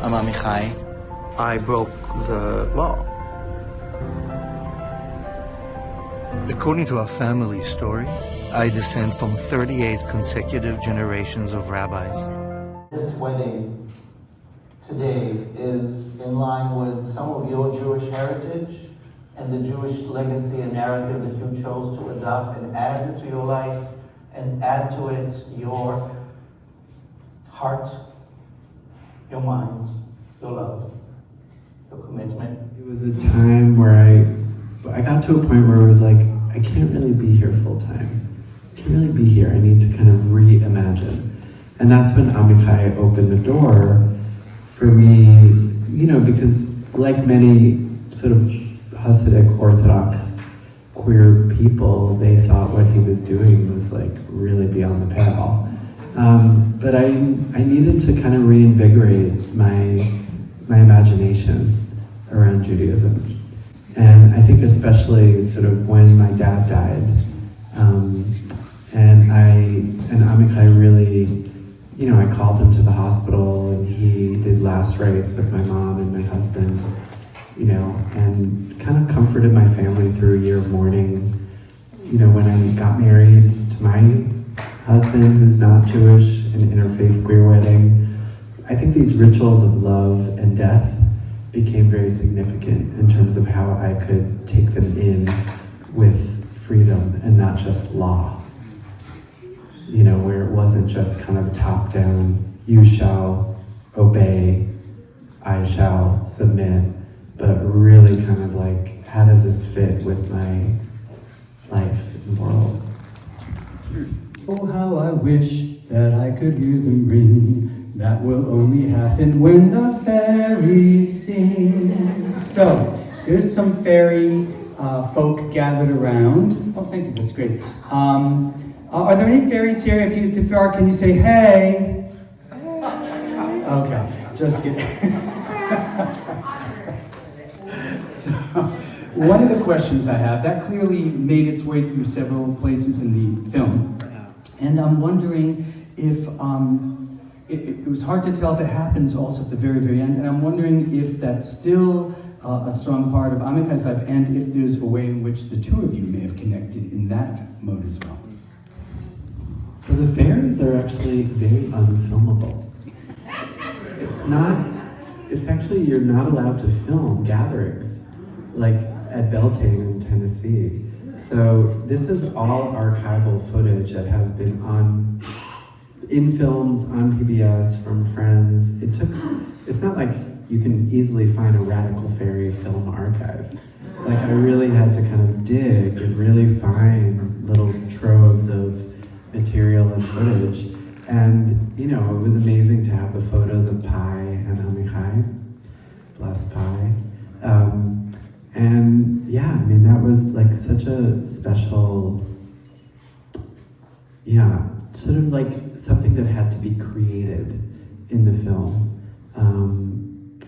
I'm Amichai. I broke the law. According to our family story, I descend from 38 consecutive generations of rabbis. This wedding today is in line with some of your Jewish heritage and the Jewish legacy and narrative that you chose to adopt and add to your life and add to it your heart, your mind, your love, your commitment. It was a time where I got to a point where it was like, I can't really be here full time. I can't really be here. I need to kind of reimagine. And that's when Amichai opened the door for me, because like many sort of Hasidic Orthodox queer people, they thought what he was doing was like really beyond the pale. But I needed to kind of reinvigorate my imagination around Judaism. And I think especially sort of when my dad died, and Amichai really, I called him to the hospital and he did last rites with my mom and my husband, and kind of comforted my family through a year of mourning. When I got married to my husband, who's not Jewish, an interfaith queer wedding, I think these rituals of love and death became very significant in terms of how I could take them in with freedom and not just law. Where it wasn't just kind of top down, you shall obey, I shall submit, but really kind of like, how does this fit with my life and world? Oh, how I wish that I could hear them ring. That will only happen when the fairies sing. So, there's some fairy folk gathered around. Oh, thank you, that's great. Are there any fairies here? If there are, can you say hey? Okay, just kidding. So, one of the questions I have, that clearly made its way through several places in the film. And I'm wondering if, it was hard to tell if it happens also at the very, very end, and I'm wondering if that's still a strong part of Amichai's life, and if there's a way in which the two of you may have connected in that mode as well. So the fairies are actually very unfilmable. It's actually, you're not allowed to film gatherings, like at Beltane in Tennessee. So this is all archival footage that has been in films, on PBS, from friends. It's not like you can easily find a Radical Faerie film archive. Like I really had to kind of dig and really find little troves of material and footage. And, it was amazing to have the photos of Pi and Amichai, bless Pi. And yeah, that was like such a special, sort of like something that had to be created in the film.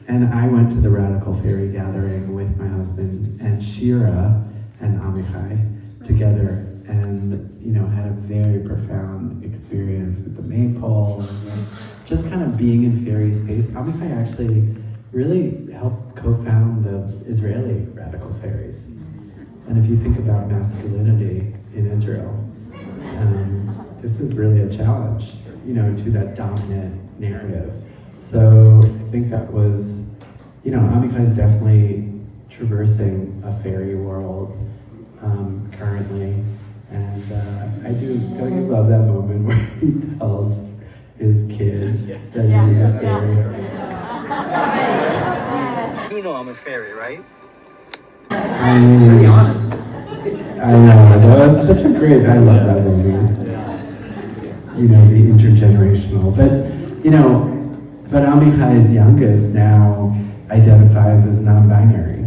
And I went to the Radical Faerie gathering with my husband and Shira and Amichai together, and had a very profound experience with the maypole, and just kind of being in fairy space. Amichai actually really helped co-found the Israeli Radical Faeries. And if you think about masculinity in Israel, this is really a challenge, to that dominant narrative. So I think that was, Amichai's definitely traversing a fairy world currently. And I do love that moment where he tells his kid that he's a fairy. You know I'm a fairy, right? I mean, Be honest. I know, that was such a great, I love that movie. The intergenerational. But Amichai's youngest now identifies as non-binary.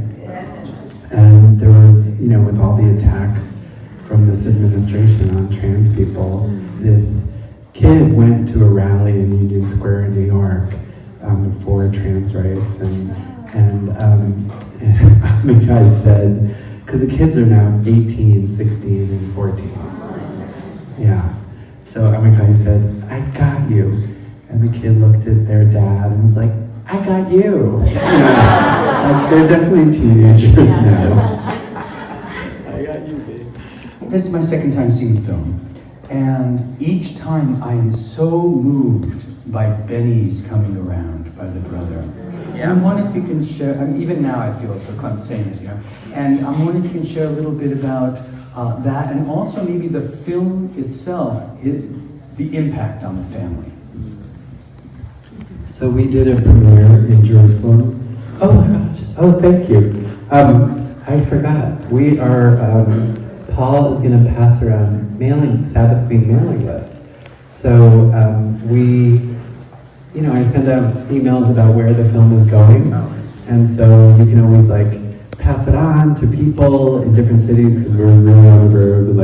And there was, with all the attacks from this administration on trans people, this kid went to a rally in Union Square in New York for trans rights, and Amichai said, because the kids are now 18, 16, and 14. Yeah. So Amichai said, I got you. And the kid looked at their dad and was like, I got you. Like, they're definitely teenagers now. I got you, babe. This is my second time seeing the film, and each time I am so moved by Benny's coming around, by the brother. Yeah. And I'm wondering if you can share, I mean, even now I feel it for Clem saying it, and I'm wondering if you can share a little bit about that, and also maybe the film itself, the impact on the family. So we did a premiere in Jerusalem. Oh my gosh, oh thank you. I forgot, we are, Paul is going to pass around Sabbath Queen mailing lists. So I send out emails about where the film is going, and so you can always pass it on to people in different cities, because we're really on the road.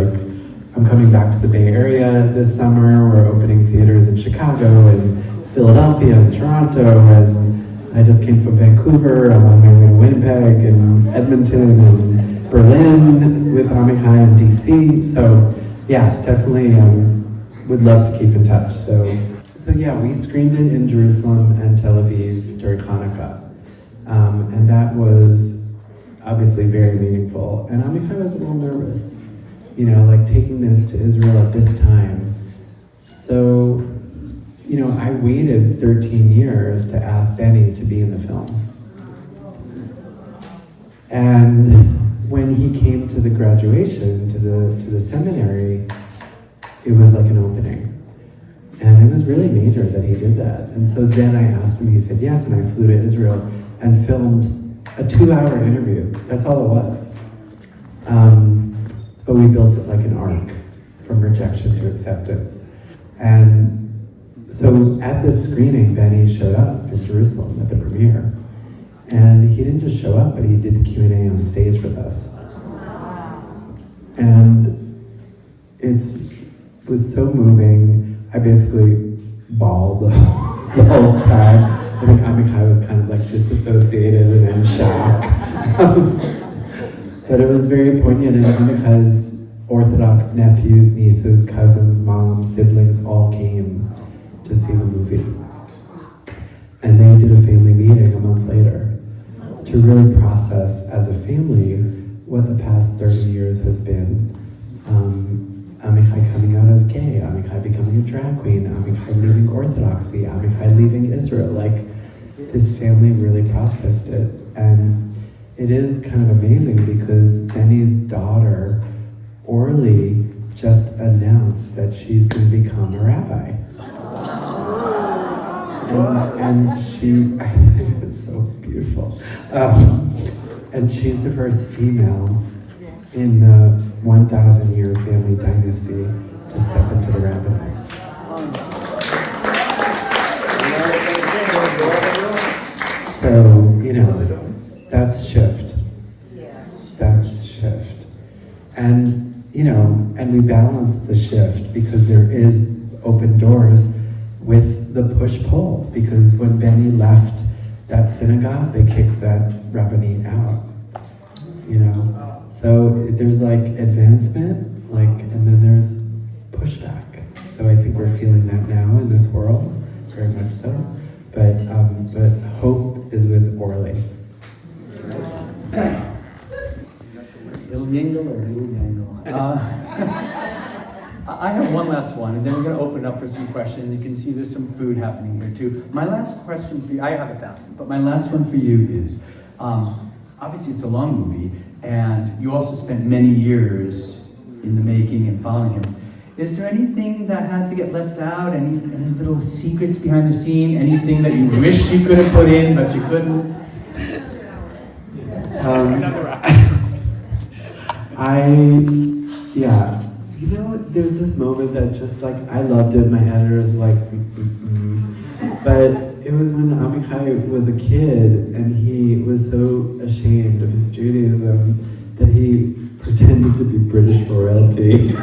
I'm coming back to the Bay Area this summer. We're opening theaters in Chicago and Philadelphia and Toronto, and I just came from Vancouver. I'm on my way to Winnipeg and Edmonton and Berlin with Amichai and DC. So yeah, definitely would love to keep in touch. So yeah, we screened it in Jerusalem and Tel Aviv during Hanukkah. And that was obviously very meaningful. And Amichai was a little nervous, taking this to Israel at this time. So, I waited 13 years to ask Benny to be in the film. And when he came to the graduation, to the seminary, it was like an opening. And it was really major that he did that. And so then I asked him, he said yes, and I flew to Israel and filmed a 2-hour interview. That's all it was. But we built it like an arc, from rejection to acceptance. And so at this screening, Benny showed up in Jerusalem at the premiere. And he didn't just show up, but he did the Q&A on stage with us. And it was so moving. I basically bawled the whole time. I think Amichai was kind of disassociated and in shock. But it was very poignant, and Amichai's Orthodox nephews, nieces, cousins, moms, siblings all came to see the movie. And they did a family meeting a month later to really process as a family what the past 30 years has been. Amichai coming out as gay, Amichai becoming a drag queen, Amichai leaving Orthodoxy, Amichai leaving Israel. This family really processed it. And it is kind of amazing because Benny's daughter, Orly, just announced that she's going to become a rabbi. And she, it's so beautiful. And she's the first female in the 1,000-year family dynasty to step into the rabbinate. So, that's shift. That's shift. And, and we balance the shift because there is open doors with the push-pull. Because when Benny left that synagogue, they kicked that rabbinate out, So there's advancement, and then there's pushback. So I think we're feeling that now in this world, very much so. But hope is with Orly. Il Yingle or Il Yangle? I have one last one, and then we're going to open up for some questions. You can see there's some food happening here too. My last question for you, I have 1,000, but my last one for you is, obviously it's a long movie, and you also spent many years in the making and following him. Is there anything that had to get left out? Any little secrets behind the scene? Anything that you wish you could have put in, but you couldn't? There's this moment that just I loved it. My editors were but it was when Amichai was a kid and he was so ashamed of his Judaism that he pretended to be British royalty.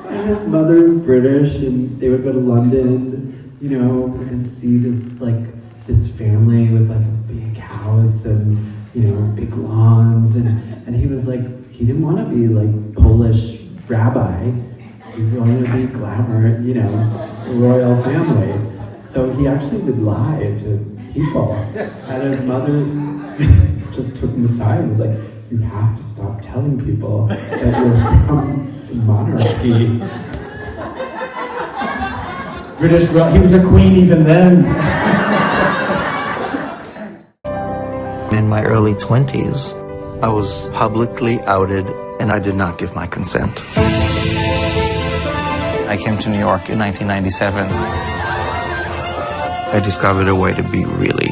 And his mother's British, and they would go to London, and see this family with a big house and big lawns, and he was he didn't want to be Polish rabbi. He wanted to be glamour, royal family. So he actually would lie to people. And his mother just took him aside and was like, you have to stop telling people that you're from the monarchy. He was a queen even then. In my early 20s, I was publicly outed and I did not give my consent. I came to New York in 1997. I discovered a way to be really